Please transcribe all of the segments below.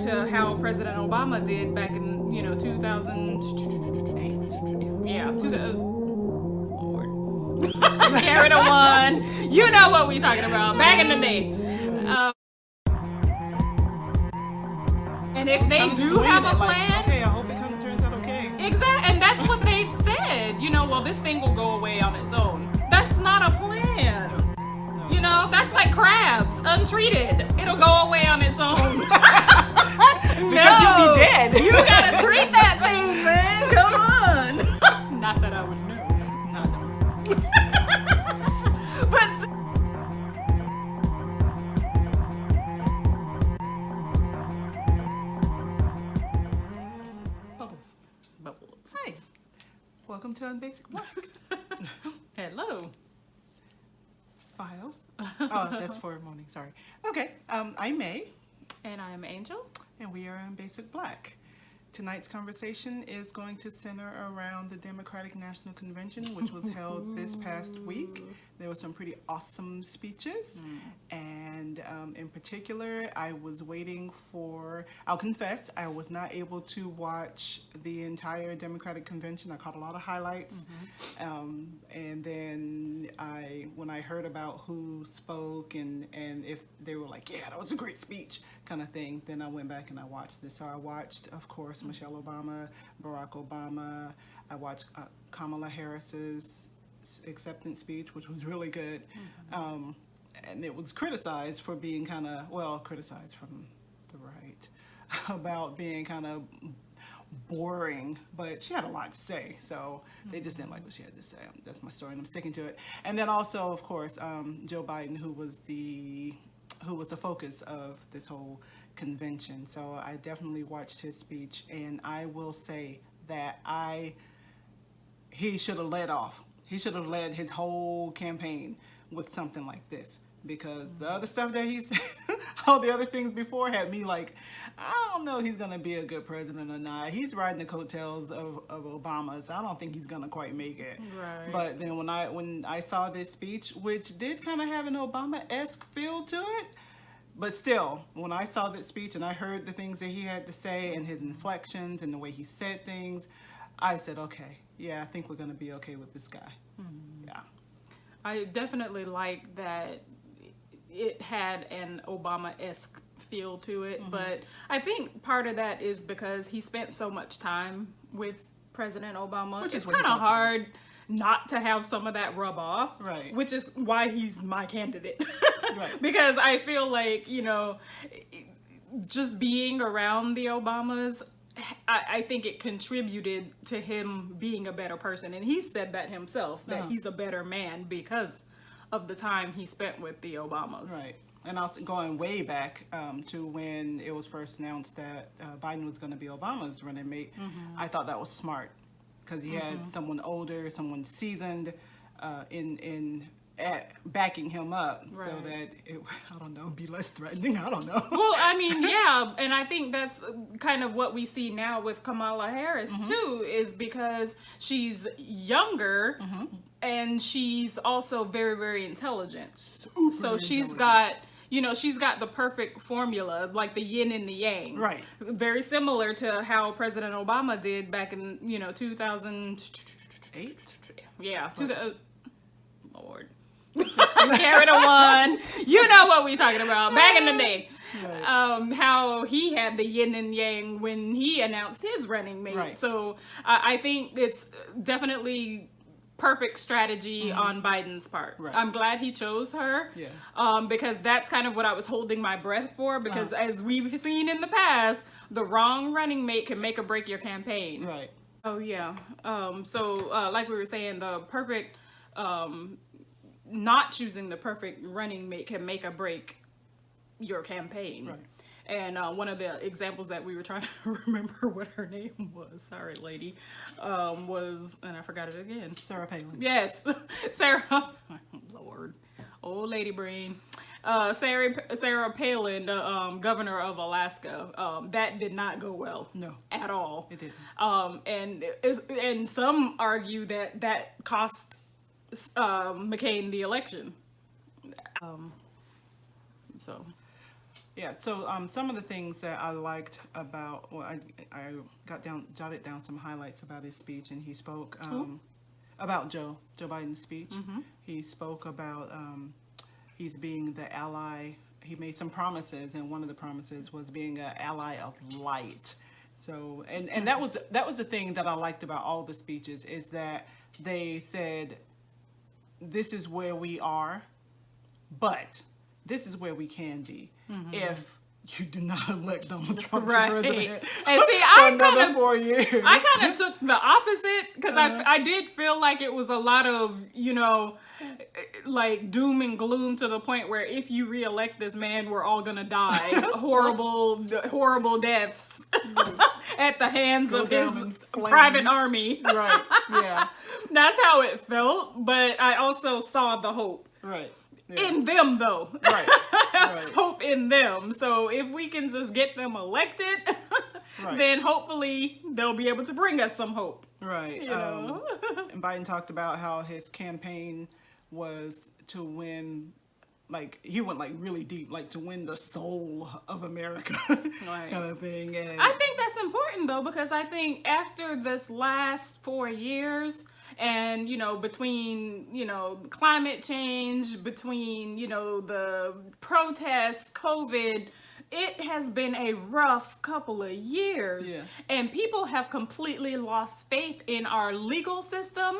to how President Obama did back in 2008. Yeah, Lord. Carry the one. You know what we talking about. Back in the day. And if they do have a plan, okay, I hope it turns out okay. Exactly, and that's what they've said. Well, this thing will go away on its own. That's not a plan. No. That's like crabs, untreated. It'll go away on its own. Because you'll be dead. You gotta treat that thing, man. Come on. Not that I would know. Not that But Bubbles. Hi. Welcome to unBasic Black. Hello. Ohio. Oh, that's for morning. Sorry. Okay. I'm May. And I'm Angel. And we are unBasic Black. Tonight's conversation is going to center around the Democratic National Convention, which was held this past week. There were some pretty awesome speeches. And in particular, I was waiting for, I'll confess, I was not able to watch the entire Democratic Convention. I caught a lot of highlights. And then when I heard about who spoke and if they were like, yeah, that was a great speech kind of thing, then I went back and I watched this. So I watched, of course, Michelle Obama, Barack Obama. I watched Kamala Harris's acceptance speech, which was really good. And it was criticized for being criticized from the right about being kind of boring, but she had a lot to say, so they just didn't like what she had to say. That's my story, and I'm sticking to it. And then also, of course, Joe Biden, who was the focus of this whole convention. So I definitely watched his speech, and I will say that he should have led off. He should have led his whole campaign with something like this, because the other stuff that he said, all the other things before had me like, I don't know if he's gonna be a good president or not. He's riding the coattails of Obama, so I don't think he's gonna quite make it. Right. But then when I saw this speech, which did kind of have an Obama-esque feel to it, but still, when I saw that speech and I heard the things that he had to say and his inflections and the way he said things, I said, okay, yeah, I think we're gonna be okay with this guy. Yeah. I definitely like that it had an Obama-esque feel to it, but I think part of that is because he spent so much time with President Obama. It's kind of hard not to have some of that rub off, right? Which is why he's my candidate. Right. Because I feel like, just being around the Obamas, I think it contributed to him being a better person. And he said that himself, that he's a better man because of the time he spent with the Obamas. Right. And also going way back to when it was first announced that Biden was going to be Obama's running mate, I thought that was smart because he had someone older, someone seasoned backing him up, so that it, I don't know, be less threatening. I don't know. Well, I mean, yeah, and I think that's kind of what we see now with Kamala Harris too, is because she's younger and she's also very, very intelligent. So she's got, she's got the perfect formula, like the yin and the yang. Right. Very similar to how President Obama did back in, 2008. Yeah. Lord. Carry the one. You know what we talking about. Back in the day. Right. How he had the yin and yang when he announced his running mate. Right. So I think it's definitely perfect strategy on Biden's part. Right. I'm glad he chose her. Yeah. Because that's kind of what I was holding my breath for, because as we've seen in the past, the wrong running mate can make or break your campaign. Right. Oh yeah. So like we were saying, the perfect not choosing the perfect running mate can make or break your campaign. Right. And one of the examples that we were trying to remember what her name was, sorry lady, was, and I forgot it again. Sarah Palin. Yes, Sarah, Lord, old lady brain. Sarah Palin, governor of Alaska, that did not go well. No. At all. It didn't. And some argue that cost McCain the election. So Yeah, so some of the things that I liked about, well, I jotted down some highlights about his speech, and he spoke about Joe Biden's speech. Mm-hmm. He spoke about he's being the ally. He made some promises, and one of the promises was being an ally of light. So, and that was the thing that I liked about all the speeches, is that they said, this is where we are, but this is where we can be if you do not elect Donald Trump to president And see, I another 4 years. I kind of took the opposite, because I did feel like it was a lot of, like doom and gloom, to the point where if you reelect this man, we're all gonna die horrible deaths at the hands of his private army. Right. Yeah. That's how it felt, but I also saw the hope. Right. Yeah. In them, though. Right. Hope in them. So if we can just get them elected, then hopefully they'll be able to bring us some hope. Right. And Biden talked about how his campaign was to win, like, he went like really deep, like to win the soul of America, kind of thing. And I think that's important, though, because I think after this last 4 years, and, between, climate change, between, the protests, COVID, it has been a rough couple of years. Yeah. And people have completely lost faith in our legal system,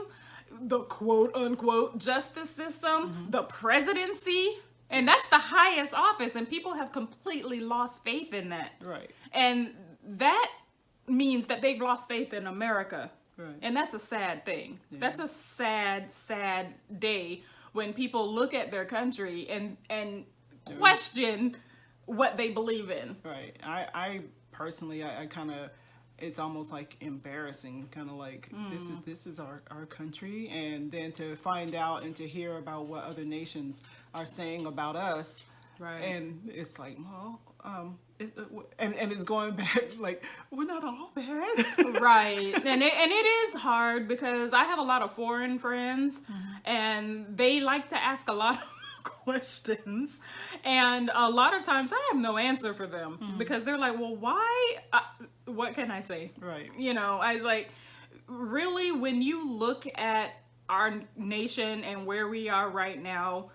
the quote unquote justice system, the presidency. And that's the highest office. And people have completely lost faith in that. Right. And that means that they've lost faith in America. Right. And that's a sad thing. Yeah. That's a sad, sad day when people look at their country and question what they believe in. Right. I personally, I kind of, it's almost like embarrassing, kind of like this is our country, and then to find out and to hear about what other nations are saying about us. Right. And it's like, well, and it's going back, like, we're not all bad. Right. And it is hard, because I have a lot of foreign friends, and they like to ask a lot of questions, and a lot of times I have no answer for them, because they're like, well, why? What can I say? Right. I was like, really, when you look at our nation and where we are right now,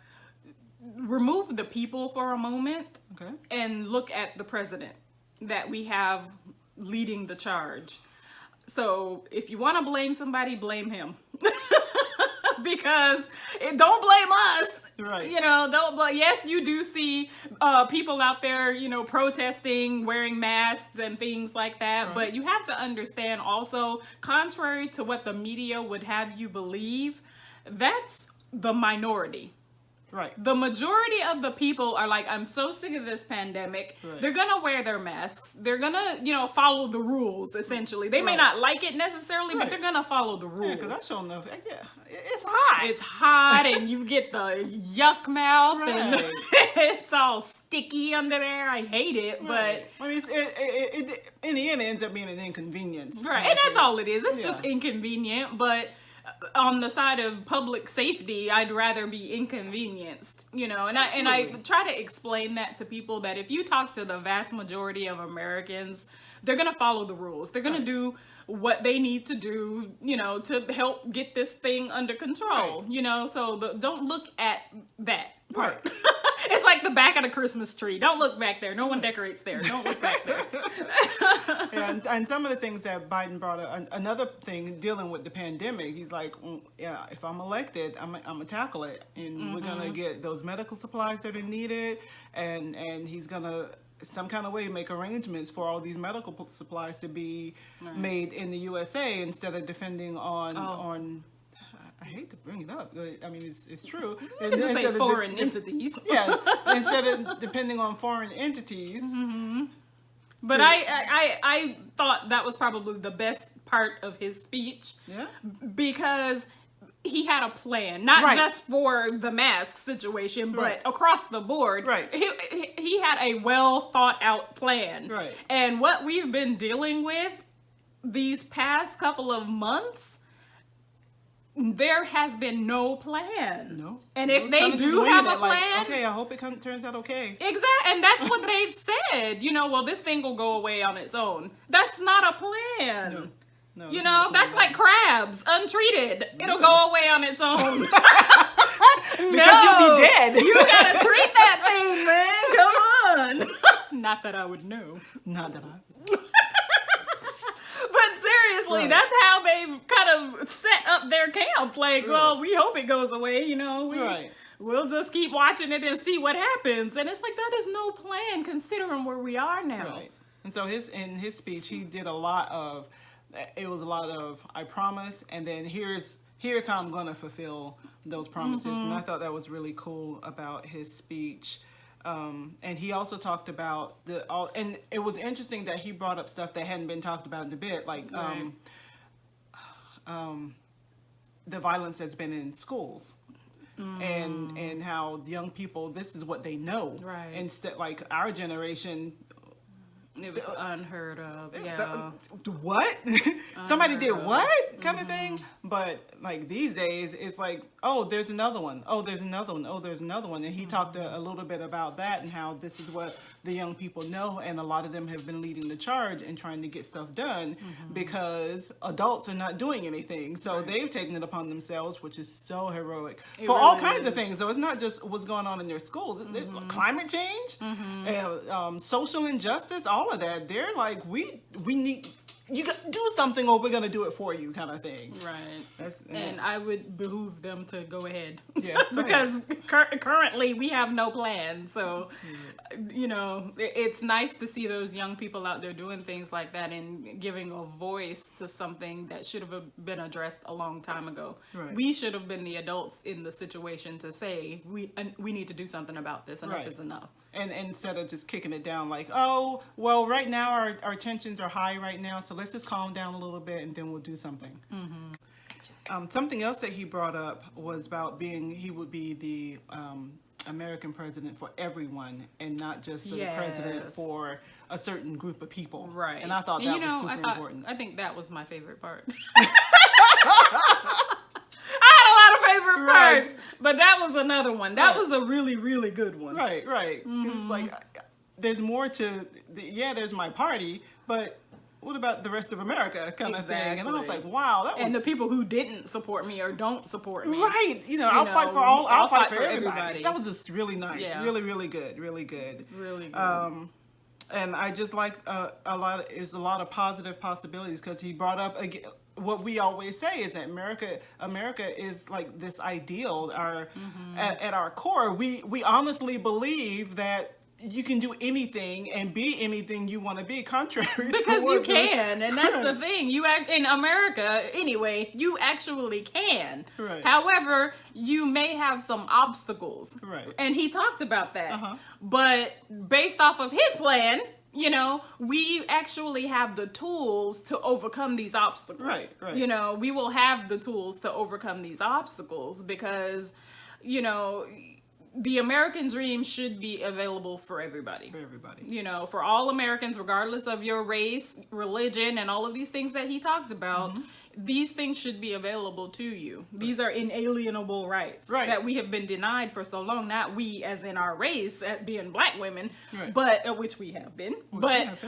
remove the people for a moment, Okay. and look at the president that we have leading the charge. So if you want to blame somebody, blame him. Because don't blame us. Right. Don't blame. Yes, you do see people out there, protesting, wearing masks and things like that. Right. But you have to understand also, contrary to what the media would have you believe, that's the minority. Right. The majority of the people are like, I'm so sick of this pandemic. Right. They're going to wear their masks. They're going to, follow the rules, essentially. They may not like it necessarily, but they're going to follow the rules. Yeah, because I sure enough, it's hot. It's hot, and you get the yuck mouth, and Right. it's all sticky under there. I hate it, Right. I mean, it in the end, it ends up being an inconvenience. but... Right, and that's all it is. It's just Yeah. inconvenient, but... On the side of public safety, I'd rather be inconvenienced, and I try to explain that to people, that if you talk to the vast majority of Americans, they're going to follow the rules. They're going to do what they need to do, to help get this thing under control, so don't look at that part. Right. It's like the back of the Christmas tree. Don't look back there. No one decorates there. Don't look back there. And some of the things that Biden brought up, another thing dealing with the pandemic, he's like, yeah, if I'm elected, I'm gonna tackle it, and we're gonna get those medical supplies that are needed, and he's gonna some kind of way make arrangements for all these medical supplies to be made in the USA instead of depending on. I hate to bring it up, but I mean it's true. You can just say foreign entities. Yeah, instead of depending on foreign entities. But I thought that was probably the best part of his speech. Yeah. Because he had a plan, not just for the mask situation, but across the board. Right. He had a well thought out plan. Right. And what we've been dealing with these past couple of months, there has been no plan. No. And if they do have a plan, okay, I hope it turns out okay. Exactly, and that's what they've said. Well, this thing will go away on its own. That's not a plan. No, that's like crabs, untreated. It'll go away on its own. Because you'll be dead. You gotta treat that thing, man. Come on. Not that I would know. Not that I. But seriously, that's how they've kind of set up their camp. Like, well, we hope it goes away, We'll just keep watching it and see what happens. And it's like, that is no plan considering where we are now. Right. And so in his speech, he did a lot of, I promise, and then here's how I'm going to fulfill those promises. And I thought that was really cool about his speech. And he also talked about and it was interesting that he brought up stuff that hadn't been talked about in a bit, like the violence that's been in schools, and how young people, this is what they know, right? Instead, like our generation. It was unheard of. What? Somebody did what? Kind of thing. But like these days, it's like, oh, there's another one. Oh, there's another one. Oh, there's another one. And he talked a little bit about that and how this is what the young people know. And a lot of them have been leading the charge and trying to get stuff done because adults are not doing anything. So they've taken it upon themselves, which is so heroic for all kinds of things. So it's not just what's going on in their schools. Climate change, and, social injustice, all of that. They're like, we need, you got do something or we're gonna do it for you, kind of thing. Right. And I would behoove them to go ahead. Yeah. Because currently we have no plan. So, it's nice to see those young people out there doing things like that and giving a voice to something that should have been addressed a long time ago. Right. We should have been the adults in the situation to say, we need to do something about this. Enough is enough. And instead of just kicking it down like, oh, well, right now our tensions are high right now, so let's just calm down a little bit and then we'll do something. Something else that he brought up was about he would be the American president for everyone and not just the president for a certain group of people. Right. And I thought that was super important. I think that was my favorite part. Favorite parts, but that was another one. That was a really, really good one. Right. It's like there's more to there's my party, but what about the rest of America, kind of thing? And I was like, wow, that was. And the people who didn't support me or don't support me, right? I'll fight for I'll fight for everybody. That was just really nice, really, really good, really good, really good. And I just like there's a lot of positive possibilities because he brought up again. What we always say is that America is like this ideal. At our core, we honestly believe that you can do anything and be anything you want to be, contrary because to you can, and that's the thing. You act in America anyway. You actually can. Right. However, you may have some obstacles. Right. And he talked about that. But based off of his plan, we actually have the tools to overcome these obstacles. Right. We will have the tools to overcome these obstacles because, the American dream should be available for everybody. For everybody. For all Americans, regardless of your race, religion, and all of these things that he talked about, these things should be available to you. Right. These are inalienable rights that we have been denied for so long. Not we as in our race, at being black women, but which we have been.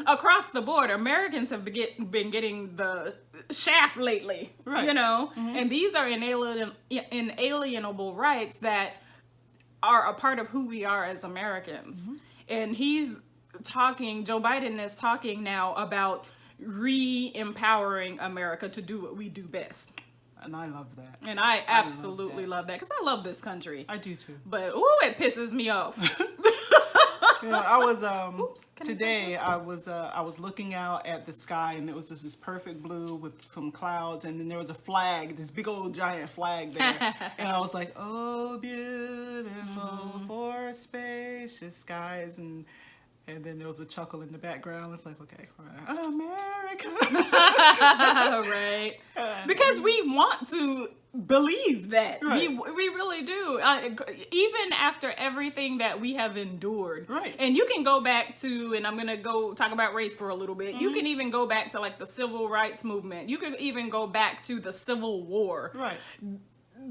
Across the board, Americans have been getting the shaft lately. Right. And these are inalienable rights that are a part of who we are as Americans. And Joe Biden is talking now about re-empowering America to do what we do best. And I love that. And I absolutely love that because I love this country. I do too. But it pisses me off. I was today. I was looking out at the sky, and it was just this perfect blue with some clouds, and then there was a flag, this big old giant flag there, and I was like, "Oh, beautiful for spacious skies," and then there was a chuckle in the background. It's like, okay, right. America, right? Because we want to believe that. Right. We really do. Even after everything that we have endured. Right. And you can go back to, and I'm going to go talk about race for a little bit. You can even go back to like the civil rights movement. You could even go back to the Civil War. Right.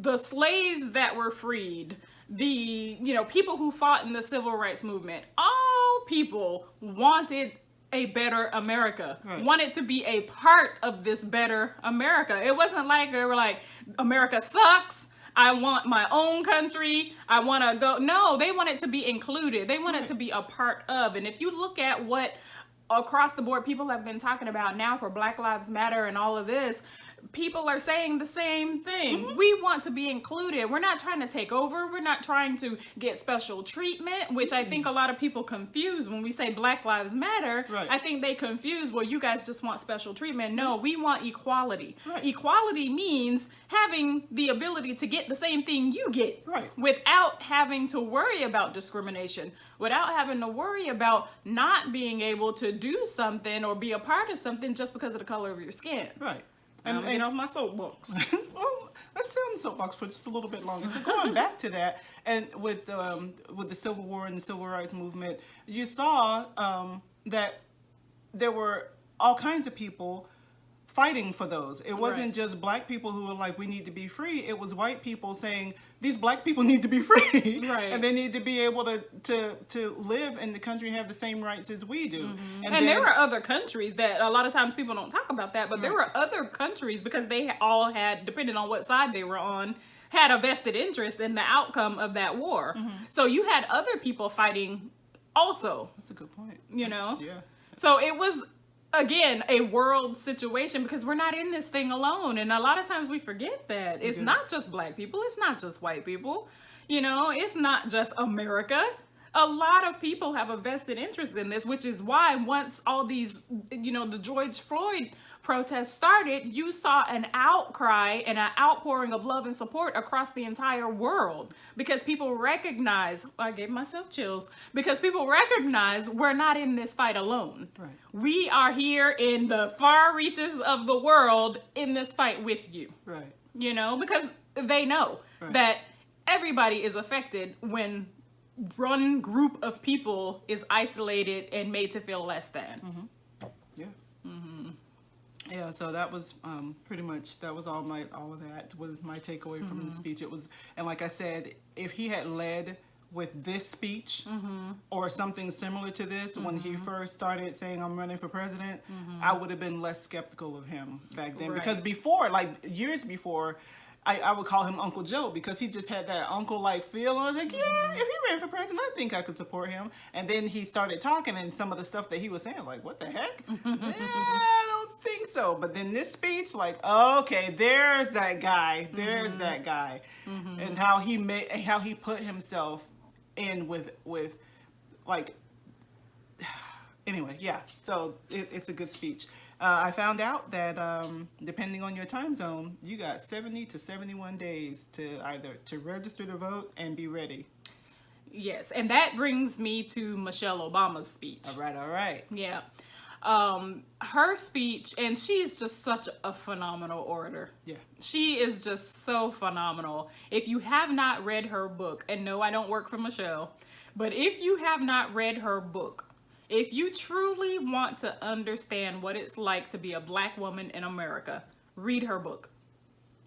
The slaves that were freed, the, people who fought in the civil rights movement, all people wanted a better America, wanted to be a part of this better America. It wasn't like they were like, America sucks, I want my own country, I want to go. No, they wanted to be included. They wanted to be a part of. And if you look at what across the board people have been talking about now for Black Lives Matter and all of this, people are saying the same thing. We want to be included. We're not trying to take over. We're not trying to get special treatment, which I think a lot of people confuse when we say Black Lives Matter. I think they confuse, well, you guys just want special treatment. No, we want equality. Equality means having the ability to get the same thing you get without having to worry about discrimination, without having to worry about not being able to do something or be a part of something just because of the color of your skin. And get off my soapbox. Well, let's stay on the soapbox for just a little bit longer. So going back to that, and with the Civil War and the Civil Rights Movement, you saw that there were all kinds of people fighting for those. It wasn't just black people who were like, we need to be free. It was white people saying, these black people need to be free. And they need to be able to live in the country and have the same rights as we do. And there were other countries that a lot of times people don't talk about that, but there were other countries because they all had, depending on what side they were on, had a vested interest in the outcome of that war. So you had other people fighting also. That's a good point. So it was, again, a world situation because we're not in this thing alone. And a lot of times we forget that. It's not just black people. It's not just white people. It's not just America. A lot of people have a vested interest in this, which is why once all these, the George Floyd protests started, you saw an outcry and an outpouring of love and support across the entire world because people recognize, I gave myself chills, because people recognize we're not in this fight alone. We are here in the far reaches of the world in this fight with you. Because they know that everybody is affected when one group of people is isolated and made to feel less than. Yeah, so that was pretty much, that was all of that was my takeaway from the speech. It was, and like I said, if he had led with this speech or something similar to this when he first started saying, I'm running for president, I would have been less skeptical of him back then. Because before, like years before, I would call him Uncle Joe because he just had that uncle-like feel. And I was like, yeah, if he ran for president, I think I could support him. And then he started talking and some of the stuff that he was saying, like, what the heck? I don't think so. But then this speech, like, okay, there's that guy. There's that guy. And how he put himself in with like, anyway, yeah. So it's a good speech. I found out that depending on your time zone, you got 70 to 71 days to register to vote and be ready. Yes, and that brings me to Michelle Obama's speech. All right. Yeah. Her speech, and she's just such a phenomenal orator. Yeah. She is just so phenomenal. If you have not read her book, and no, I don't work for Michelle, but if you have not read her book, if you truly want to understand what it's like to be a black woman in America, read her book.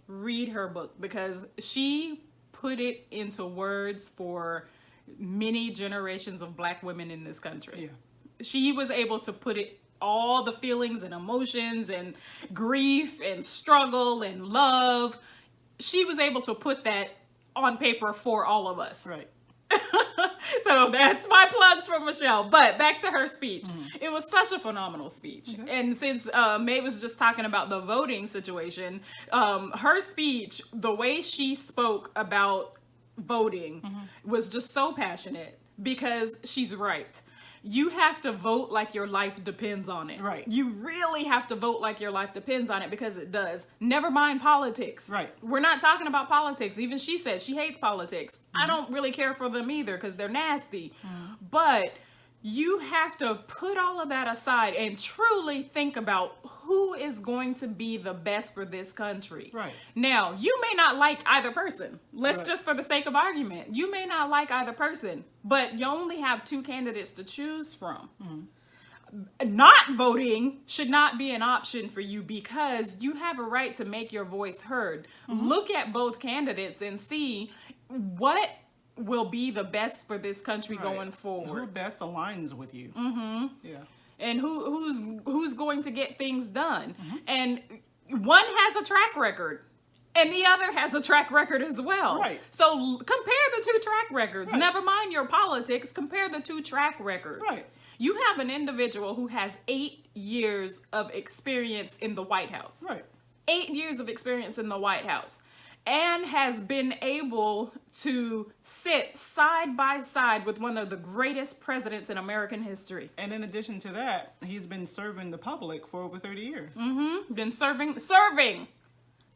Read her book because she put it into words for many generations of black women in this country. Yeah. She was able to put it, all the feelings and emotions and grief and struggle and love. She was able to put that on paper for all of us. Right. So that's my plug for Michelle. But back to her speech. It was such a phenomenal speech. And since May was just talking about the voting situation, her speech, the way she spoke about voting was just so passionate because she's right. You have to vote like your life depends on it. Right. You really have to vote like your life depends on it because it does. Never mind politics. Right. We're not talking about politics. Even she said she hates politics. I don't really care for them either because they're nasty. But you have to put all of that aside and truly think about who is going to be the best for this country. Right. Now, you may not like either person. Let's Right. just for the sake of argument, you may not like either person, but you only have two candidates to choose from. Not voting should not be an option for you because you have a right to make your voice heard. Look at both candidates and see what will be the best for this country Right. going forward. Who best aligns with you? Yeah. And who's going to get things done. And one has a track record and the other has a track record as well. Right. So compare the two track records. Right. Never mind your politics, compare the two track records. Right. You have an individual who has 8 years of experience in the White House. Right. 8 years of experience in the White House. And has been able to sit side by side with one of the greatest presidents in American history. And in addition to that, he's been serving the public for over 30 years. Been serving,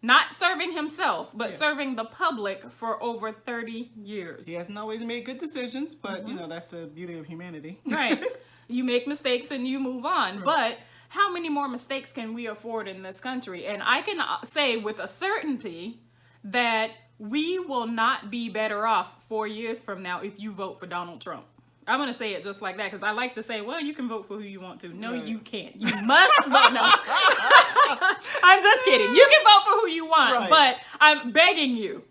not serving himself, but serving the public for over 30 years. He hasn't always made good decisions, but you know, that's the beauty of humanity. Right. You make mistakes and you move on. Right. But how many more mistakes can we afford in this country? And I can say with a certainty that we will not be better off 4 years from now if you vote for Donald Trump. I'm going to say it just like that because I like to say, well, you can vote for who you want to. No, Right. you can't. You must vote. No. I'm just kidding. You can vote for who you want, Right. but I'm begging you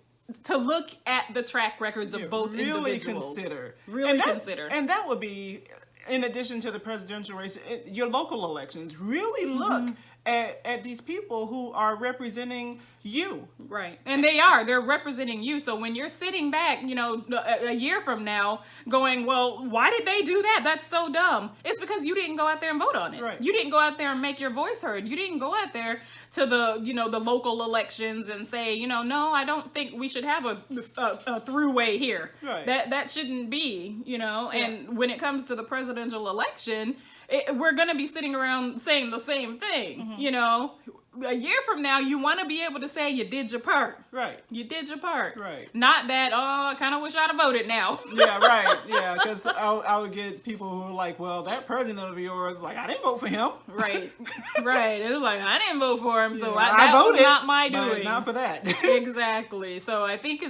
to look at the track records of both really individuals. consider. Really consider. And that would be, in addition to the presidential race, your local elections. Really look at these people who are representing you. Right. And they are. They're representing you. So when you're sitting back, you know, a year from now going, well, why did they do that? That's so dumb. It's because you didn't go out there and vote on it. Right. You didn't go out there and make your voice heard. You didn't go out there to the, you know, the local elections and say, you know, no, I don't think we should have a throughway here. Right. That shouldn't be, you know. Yeah. And when it comes to the presidential election, we're going to be sitting around saying the same thing, you know. A year from now, you want to be able to say you did your part. Right. You did your part. Right. Not that, oh, I kind of wish I'd have voted now. Yeah, right. Yeah, because I would get people who are like, well, that president of yours, like, I didn't vote for him. Right. Right. It was like, I didn't vote for him, so Yeah, that voted, was not my but doing. not for that. Exactly. So I think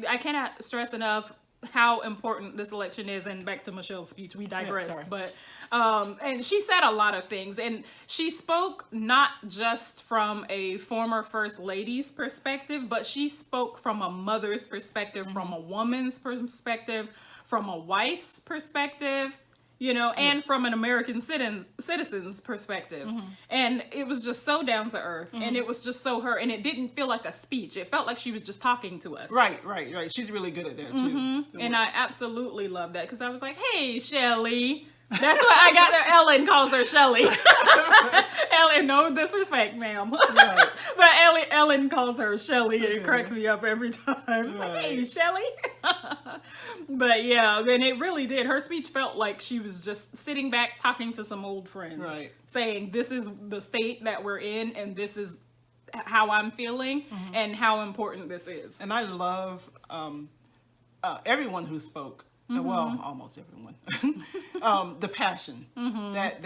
I cannot stress enough how important this election is. And back to Michelle's speech, we digressed. sorry. But and she said a lot of things, and she spoke not just from a former first lady's perspective, but she spoke from a mother's perspective, from a woman's perspective, from a wife's perspective, you know, and from an American citizen's perspective. And it was just so down to earth, and it was just so her, and it didn't feel like a speech. It felt like she was just talking to us. Right. She's really good at that, too. And I absolutely love that because I was like, hey, Shelly. That's why I got there. Ellen calls her Shelly. Ellen, no disrespect, ma'am. Right. But Ellen calls her Shelly, and it cracks me up every time. It's like, Right. hey, Shelly. But yeah, and it really did. Her speech felt like she was just sitting back talking to some old friends. Right. Saying, this is the state that we're in, and this is how I'm feeling, and how important this is. And I love everyone who spoke. Well, almost everyone. The passion that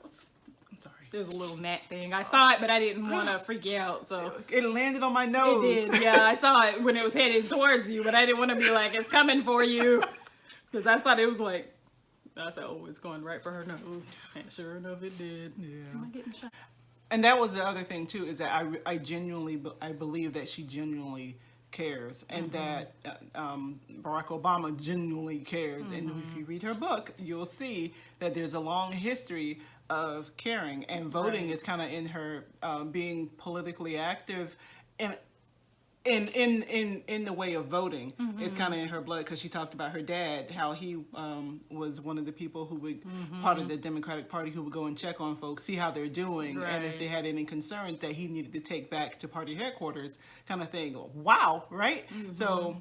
was. I'm sorry. There's a little gnat thing. I saw it, but I didn't want to freak you out. So It landed on my nose. it did. Yeah, I saw it when it was headed towards you, but I didn't want to be like, it's coming for you, because I thought it was like. I said, oh, it's going right for her nose, and sure enough, it did. Yeah. Am I getting shot? And that was the other thing too, is that I genuinely believe that she genuinely cares, and that Barack Obama genuinely cares. And if you read her book, you'll see that there's a long history of caring, and voting is kind of in her being politically active, and in the way of voting. It's kind of in her blood, because she talked about her dad, how he was one of the people who would part of the Democratic Party who would go and check on folks, see how they're doing, and if they had any concerns that he needed to take back to party headquarters, kind of thing. Wow, right? So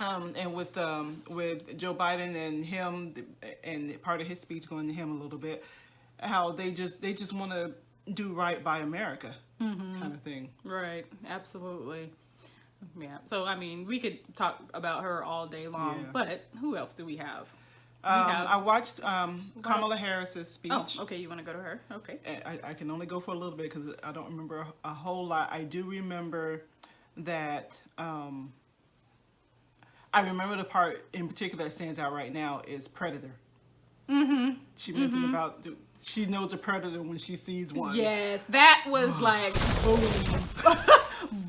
and with Joe Biden and him, and part of his speech going to him a little bit, how they just want to do right by America, kind of thing. Right, absolutely. Yeah. So, I mean, we could talk about her all day long, Yeah. but who else do we have? I watched Kamala Harris's speech. Oh, okay. You want to go to her? Okay. I can only go for a little bit because I don't remember a whole lot. I do remember that. I remember the part in particular that stands out right now is predator. Mm-hmm. She mentioned about she knows a predator when she sees one. Yes, that was like boom,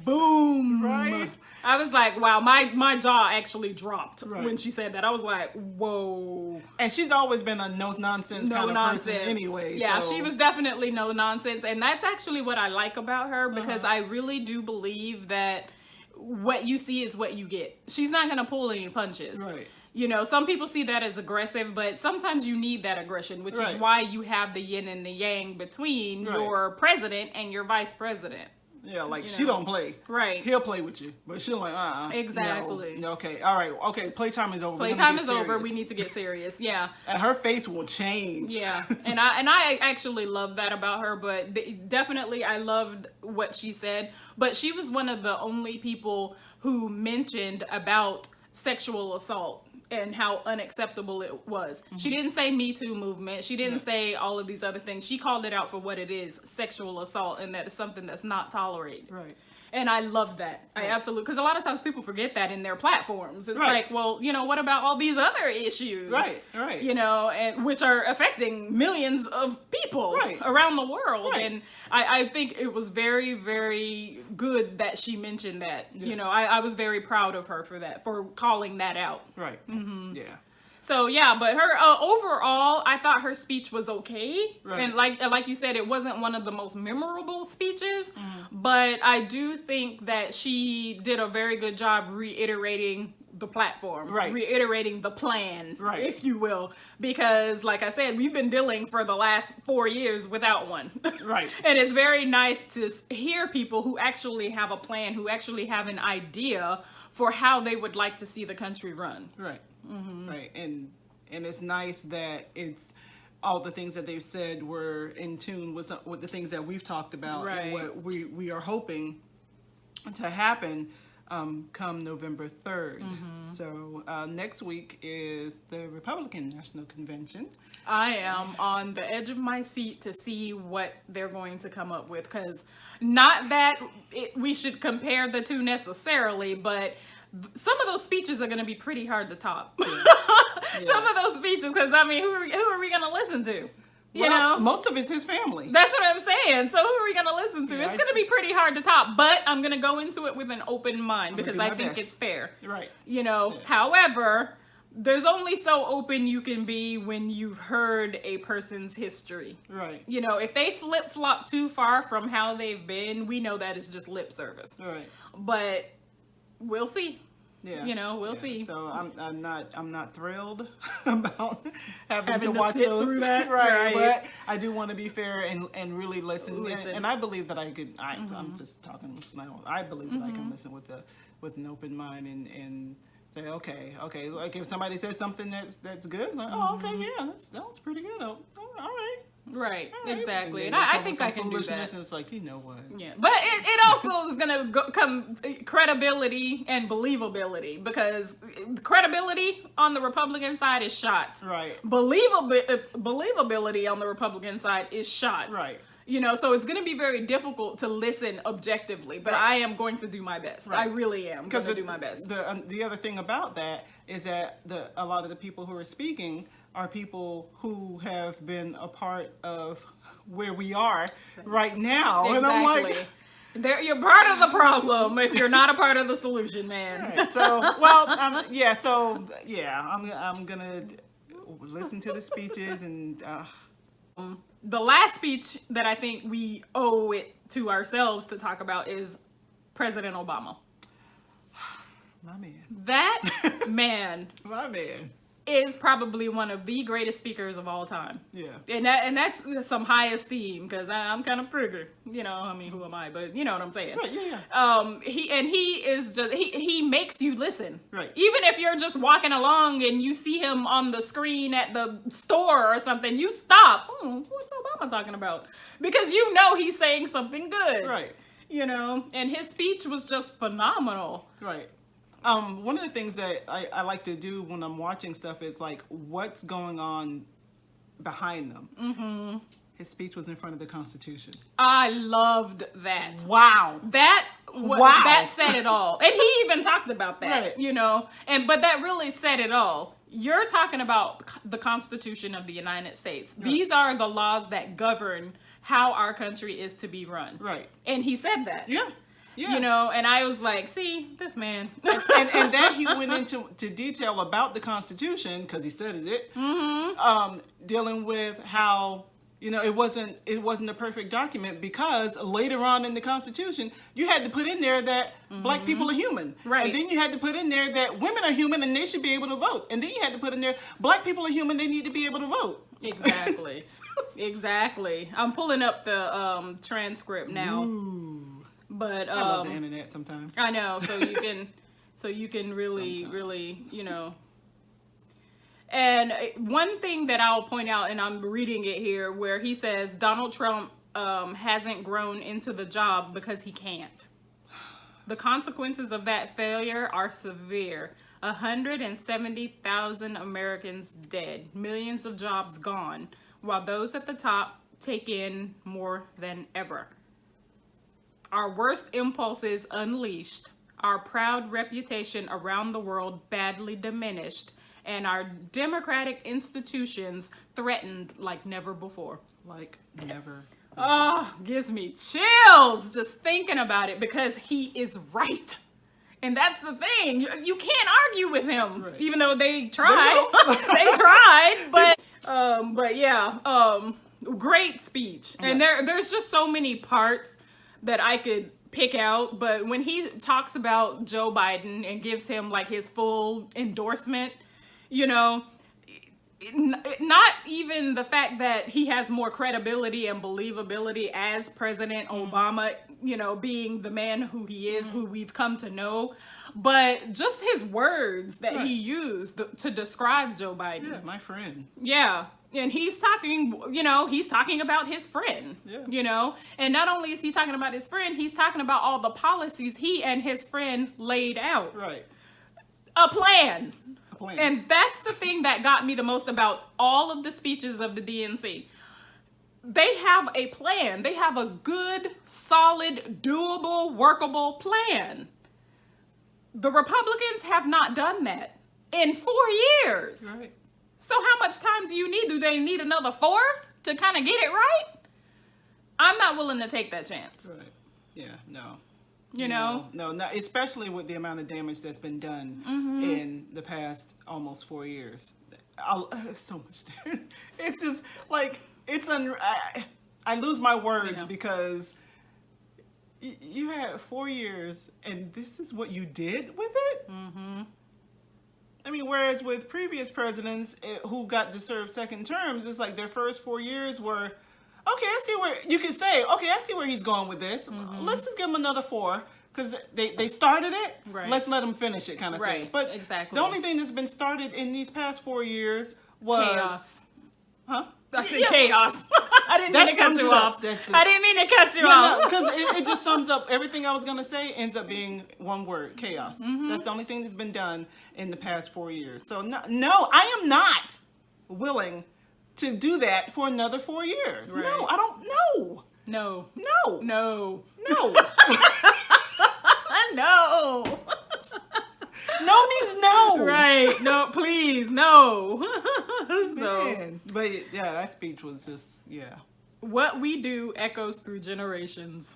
boom. Right. I was like, wow, my jaw actually dropped Right. when she said that. I was like, whoa. And she's always been a no nonsense kind of person anyway. Yeah, so. she was definitely no nonsense. And that's actually what I like about her because I really do believe that what you see is what you get. She's not going to pull any punches. Right. You know, some people see that as aggressive, but sometimes you need that aggression, which is why you have the yin and the yang between your president and your vice president. Yeah, like she don't play. Right. He'll play with you, but she'll like Exactly. No. Okay. All right. Okay. Playtime is over. Playtime is over. We need to get serious. Yeah. And her face will change. Yeah. And I actually love that about her, but definitely I loved what she said. But she was one of the only people who mentioned about sexual assault and how unacceptable it was. She didn't say Me Too movement. She didn't say all of these other things. She called it out for what it is, sexual assault, and that is something that's not tolerated. Right. And I love that. I absolutely, because a lot of times people forget that in their platforms. It's Right. like, well, you know, what about all these other issues? Right, right. You know, and which are affecting millions of people around the world. Right. And I think it was very, very good that she mentioned that. Yeah. You know, I was very proud of her for that, for calling that out. Right. Mm-hmm. Yeah. So yeah, but her overall, I thought her speech was okay, Right. and like you said, it wasn't one of the most memorable speeches, but I do think that she did a very good job reiterating the platform, reiterating the plan, if you will, because like I said, we've been dealing for the last 4 years without one, Right. And it's very nice to hear people who actually have a plan, who actually have an idea for how they would like to see the country run. Right. Mm-hmm. Right. And it's nice that it's all the things that they've said were in tune with the things that we've talked about and what we are hoping to happen come November 3rd. So next week is the Republican National Convention. I am on the edge of my seat to see what they're going to come up with, because not that we should compare the two necessarily, but some of those speeches are going to be pretty hard to top. Some of those speeches, because I mean, who are we going to listen to? You know, most of it's his family. That's what I'm saying. So who are we going to listen to? It's going to be pretty hard to top, but I'm going to go into it with an open mind because I think it's fair. Right. You know, however, there's only so open you can be when you've heard a person's history. Right. You know, if they flip-flop too far from how they've been, we know that it's just lip service. Right. But we'll see. Yeah. You know, we'll see. So I'm not thrilled about having to watch sit those through that. right. But I do want to be fair and really listen. And I believe that I could. I'm just talking my own. I believe that I can listen with an open mind and say okay. Like if somebody says something that's good, like okay, yeah, that was pretty good. Oh, all right. Right, All right. exactly. And then I think I can do that. And it's like, you know what? Yeah, but it also is going to come credibility and believability, because credibility on the Republican side is shot. Right. Believability on the Republican side is shot. Right. You know, so it's going to be very difficult to listen objectively, but I am going to do my best. Right. I really am going to do my best. The other thing about that is that a lot of the people who are speaking are people who have been a part of where we are right now. Exactly. And I'm like, you're part of the problem if you're not a part of the solution, man. Right. So, I'm gonna listen to the speeches and. The last speech that I think we owe it to ourselves to talk about is President Obama. My man. That man. My man. Is probably one of the greatest speakers of all time. Yeah. And that's some high esteem, because I'm kind of pretty, you know, I mean, who am I? But you know what I'm saying. Right, yeah. He makes you listen. Right. Even if you're just walking along and you see him on the screen at the store or something, you stop. What's Obama talking about? Because you know he's saying something good. Right. You know, and his speech was just phenomenal. Right. One of the things that I like to do when I'm watching stuff is like, what's going on behind them. Mm-hmm. His speech was in front of the Constitution. I loved that. Wow. That said it all. And he even talked about that, right. You know, but that really said it all. You're talking about the Constitution of the United States. Right. These are the laws that govern how our country is to be run. Right. And he said that. Yeah. Yeah. You know, and I was like, see, this man. and then he went into detail about the Constitution, because he studied it, dealing with how, you know, it wasn't a perfect document, because later on in the Constitution, you had to put in there that black people are human. Right. And then you had to put in there that women are human and they should be able to vote. And then you had to put in there, black people are human, they need to be able to vote. Exactly. Exactly. I'm pulling up the transcript now. Ooh. But I love the internet sometimes. I know, so you can really, you know. And one thing that I'll point out, and I'm reading it here, where he says Donald Trump hasn't grown into the job because he can't. The consequences of that failure are severe. 170,000 Americans dead, millions of jobs gone, while those at the top take in more than ever. Our worst impulses unleashed, our proud reputation around the world badly diminished, and our democratic institutions threatened like never before. Like never. Oh, gives me chills just thinking about it, because he is right. And that's the thing. You can't argue with him, right. Even though they tried. They tried, but yeah, great speech. Yeah. And there's just so many parts that I could pick out, but when he talks about Joe Biden and gives him like his full endorsement, you know, not even the fact that he has more credibility and believability as President Obama, you know, being the man who he is, who we've come to know, but just his words that he used to describe Joe Biden. Yeah, my friend. Yeah. And he's talking, you know, he's talking about his friend, you know, and not only is he talking about his friend, he's talking about all the policies he and his friend laid out. Right. A plan. And that's the thing that got me the most about all of the speeches of the DNC. They have a plan. They have a good, solid, doable, workable plan. The Republicans have not done that in 4 years. Right. So how much time do you need? Do they need another 4 to kind of get it right? I'm not willing to take that chance. Right. Yeah, no. You know? No, especially with the amount of damage that's been done in the past almost 4 years. So much damage. It's just like, I lose my words because you had 4 years and this is what you did with it? Mm-hmm. I mean, whereas with previous presidents who got to serve second terms, it's like their first 4 years were, okay, I see where, you can say, okay, I see where he's going with this. Mm-hmm. Let's just give him another 4, because they started it. Right. Let's let them finish it kind of thing. But the only thing that's been started in these past 4 years was... chaos. Huh? I said chaos. I didn't mean to cut you off. I didn't mean to cut you off. Because it just sums up everything I was going to say, ends up being one word, chaos. Mm-hmm. That's the only thing that's been done in the past 4 years. So no, I am not willing to do that for another 4 years. Right. No, I don't know. No. No. No. No. No. No means no. Right. No, please. No. Man. But yeah, that speech was just, What we do echoes through generations.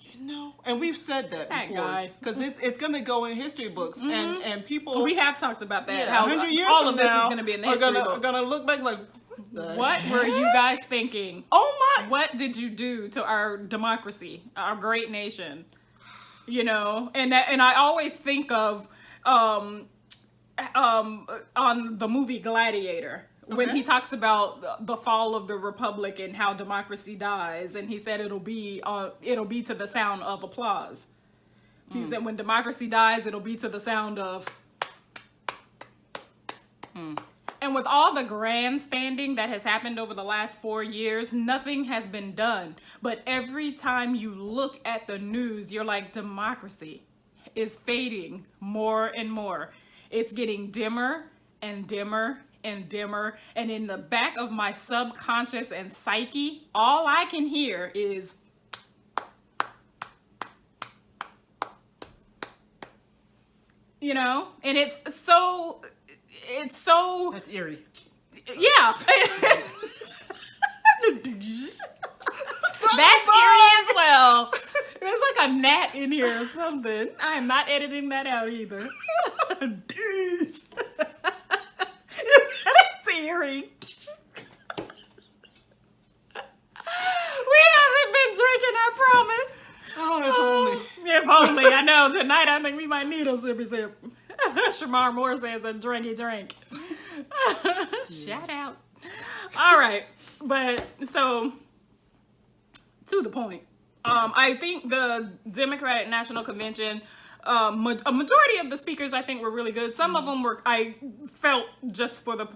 You know, and we've said that before. Because it's going to go in history books. Mm-hmm. And people... We have talked about that. How 100 years all of this is going to be in the history books. Are going to look back like, what were you guys thinking? Oh my! What did you do to our democracy, our great nation? You know, and I always think of on the movie Gladiator when he talks about the fall of the republic and how democracy dies, and he said it'll be to the sound of applause. He said when democracy dies, it'll be to the sound of. And with all the grandstanding that has happened over the last 4 years, nothing has been done. But every time you look at the news, you're like, democracy is fading more and more. It's getting dimmer and dimmer and dimmer. And in the back of my subconscious and psyche, all I can hear is, you know, and it's so That's eerie. yeah. That's eerie as well. There's like a gnat in here or something. I am not editing that out either. That's eerie. We haven't been drinking, I promise. Oh, If only. I know. Tonight I think we might need a sippy sip. Shamar Moore says a drinky drink. Shout out. All right. But so, to the point. I think the Democratic National Convention, a majority of the speakers I think were really good. Some of them were, I felt just for the,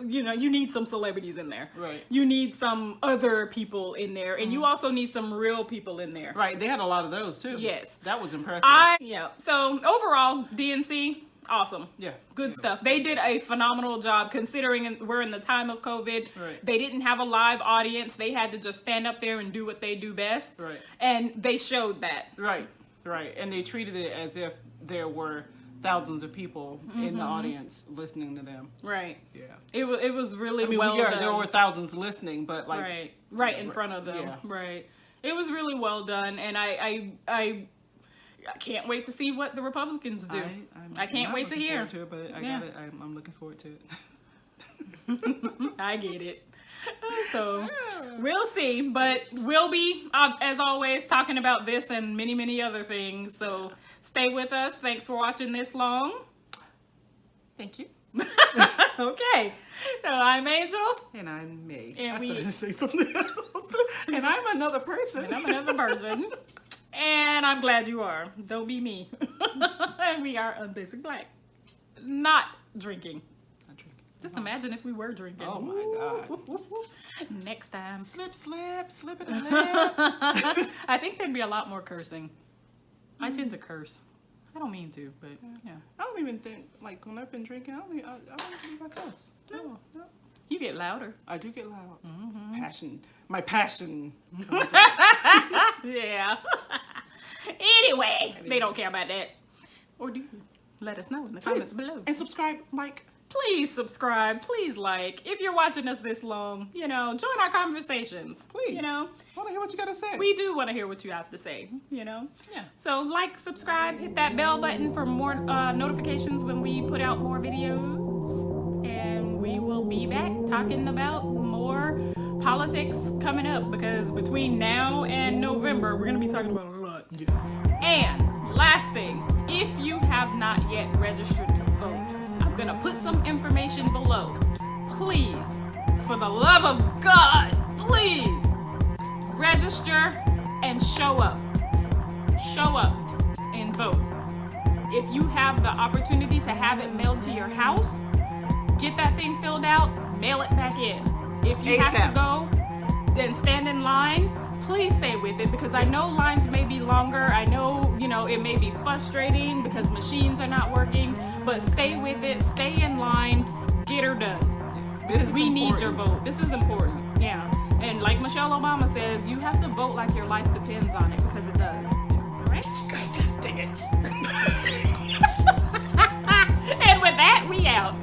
you know, you need some celebrities in there. Right. You need some other people in there. And you also need some real people in there. right. They had a lot of those too. Yes. That was impressive. Yeah. So overall, DNC, awesome. Yeah. Good stuff. They did a phenomenal job considering we're in the time of COVID. Right. They didn't have a live audience. They had to just stand up there and do what they do best. Right. And they showed that. Right. Right. And they treated it as if there were thousands of people in the audience listening to them. Right. Yeah. It was really I mean, well done. there were thousands listening, but like right in front of them. Yeah. Right. It was really well done, and I can't wait to see what the Republicans do. I can't wait to hear. To it, but I'm looking forward to it. I get it. So we'll see, but we'll be, as always, talking about this and many, many other things. So stay with us. Thanks for watching this long. Thank you. Okay. So I'm Angel. And I'm May. And I we- started to say something else. And I'm another person. And I'm another person. And I'm glad you are. Don't be me. And we are unBasic Black. Not drinking. Not drinking. Just imagine if we were drinking. Oh my God. Next time. Slip it in there. I think there'd be a lot more cursing. I tend to curse. I don't mean to, but yeah. I don't even think, like, when I've been drinking, I don't think I cuss. No. You get louder. I do get loud. Mm-hmm. My passion comes out. Yeah. Anyway, they don't care about that. Or do you? Let us know in the comments below. And subscribe, like. Please subscribe. Please like. If you're watching us this long, you know, join our conversations. Please. You know. I want to hear what you got to say. We do want to hear what you have to say, you know? Yeah. So like, subscribe, hit that bell button for more notifications when we put out more videos. And we will be back talking about more politics coming up, because between now and November, we're going to be talking about a lot. Yeah. And last thing, if you have not yet registered to vote, I'm going to put some information below. Please, for the love of God, please register and show up. Show up and vote. If you have the opportunity to have it mailed to your house, get that thing filled out, mail it back in. If you have to go and stand in line, please stay with it, because I know lines may be longer. I know, you know, it may be frustrating because machines are not working, but stay with it, stay in line, get her done. Because we need your vote. This is important. Yeah. And like Michelle Obama says, you have to vote like your life depends on it, because it does. All right? God dang it. And with that, we out.